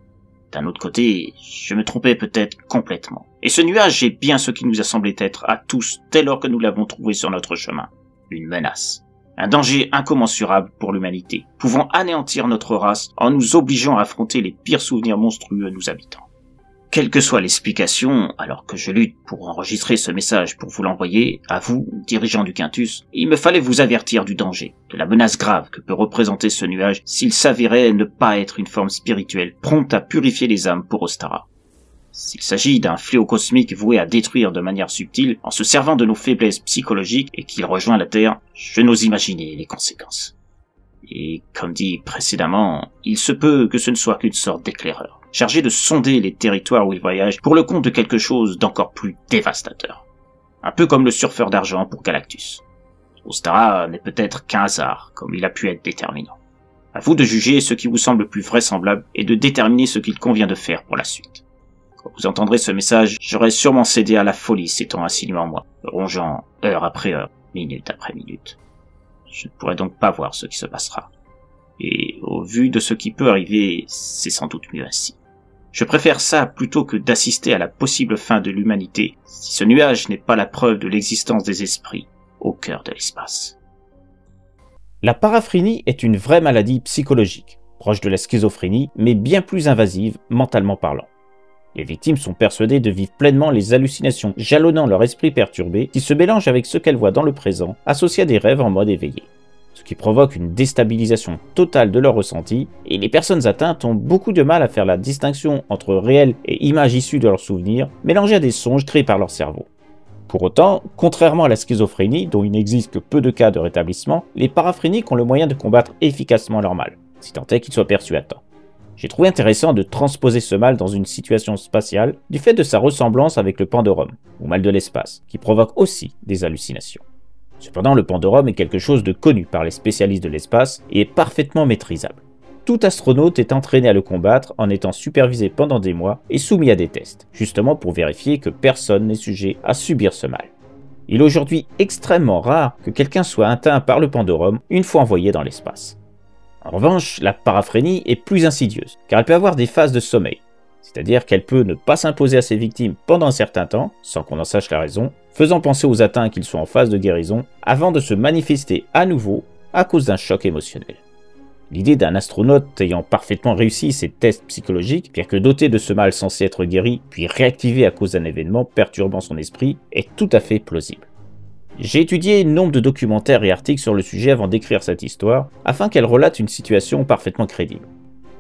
D'un autre côté, je me trompais peut-être complètement. Et ce nuage est bien ce qui nous a semblé être à tous dès lors que nous l'avons trouvé sur notre chemin. Une menace. Un danger incommensurable pour l'humanité, pouvant anéantir notre race en nous obligeant à affronter les pires souvenirs monstrueux nous habitant. Quelle que soit l'explication, alors que je lutte pour enregistrer ce message pour vous l'envoyer, à vous, dirigeants du Quintus, il me fallait vous avertir du danger, de la menace grave que peut représenter ce nuage s'il s'avérait ne pas être une forme spirituelle prompte à purifier les âmes pour Ostara. S'il s'agit d'un fléau cosmique voué à détruire de manière subtile, en se servant de nos faiblesses psychologiques et qu'il rejoint la Terre, je n'ose imaginer les conséquences. Et comme dit précédemment, il se peut que ce ne soit qu'une sorte d'éclaireur, chargé de sonder les territoires où il voyage pour le compte de quelque chose d'encore plus dévastateur. Un peu comme le surfeur d'argent pour Galactus. Ostara n'est peut-être qu'un hasard, comme il a pu être déterminant. À vous de juger ce qui vous semble le plus vraisemblable et de déterminer ce qu'il convient de faire pour la suite. Quand vous entendrez ce message, j'aurais sûrement cédé à la folie s'étant assigné en moi, rongeant heure après heure, minute après minute. Je ne pourrai donc pas voir ce qui se passera. Et au vu de ce qui peut arriver, c'est sans doute mieux ainsi. Je préfère ça plutôt que d'assister à la possible fin de l'humanité, si ce nuage n'est pas la preuve de l'existence des esprits au cœur de l'espace. La paraphrénie est une vraie maladie psychologique, proche de la schizophrénie, mais bien plus invasive mentalement parlant. Les victimes sont persuadées de vivre pleinement les hallucinations jalonnant leur esprit perturbé qui se mélangent avec ce qu'elles voient dans le présent, associés à des rêves en mode éveillé. Ce qui provoque une déstabilisation totale de leurs ressentis, et les personnes atteintes ont beaucoup de mal à faire la distinction entre réel et images issues de leurs souvenirs, mélangées à des songes créés par leur cerveau. Pour autant, contrairement à la schizophrénie, dont il n'existe que peu de cas de rétablissement, les paraphréniques ont le moyen de combattre efficacement leur mal, si tant est qu'ils soient perçus à temps. J'ai trouvé intéressant de transposer ce mal dans une situation spatiale du fait de sa ressemblance avec le Pandorum, ou mal de l'espace, qui provoque aussi des hallucinations. Cependant, le Pandorum est quelque chose de connu par les spécialistes de l'espace et est parfaitement maîtrisable. Tout astronaute est entraîné à le combattre en étant supervisé pendant des mois et soumis à des tests, justement pour vérifier que personne n'est sujet à subir ce mal. Il est aujourd'hui extrêmement rare que quelqu'un soit atteint par le Pandorum une fois envoyé dans l'espace. En revanche, la paraphrénie est plus insidieuse, car elle peut avoir des phases de sommeil, c'est-à-dire qu'elle peut ne pas s'imposer à ses victimes pendant un certain temps, sans qu'on en sache la raison, faisant penser aux atteints qu'ils sont en phase de guérison, avant de se manifester à nouveau à cause d'un choc émotionnel. L'idée d'un astronaute ayant parfaitement réussi ses tests psychologiques, bien que doté de ce mal censé être guéri, puis réactivé à cause d'un événement perturbant son esprit, est tout à fait plausible. J'ai étudié nombre de documentaires et articles sur le sujet avant d'écrire cette histoire, afin qu'elle relate une situation parfaitement crédible.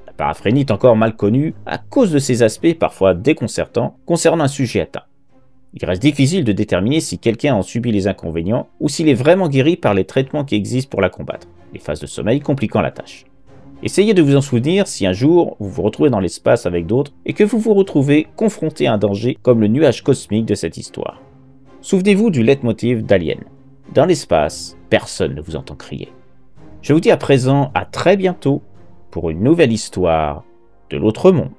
La paraphrénie est encore mal connue à cause de ses aspects parfois déconcertants concernant un sujet atteint. Il reste difficile de déterminer si quelqu'un en subit les inconvénients ou s'il est vraiment guéri par les traitements qui existent pour la combattre, les phases de sommeil compliquant la tâche. Essayez de vous en souvenir si un jour vous vous retrouvez dans l'espace avec d'autres et que vous vous retrouvez confronté à un danger comme le nuage cosmique de cette histoire. Souvenez-vous du leitmotiv d'Alien. Dans l'espace, personne ne vous entend crier. Je vous dis à présent à très bientôt pour une nouvelle histoire de l'autre monde.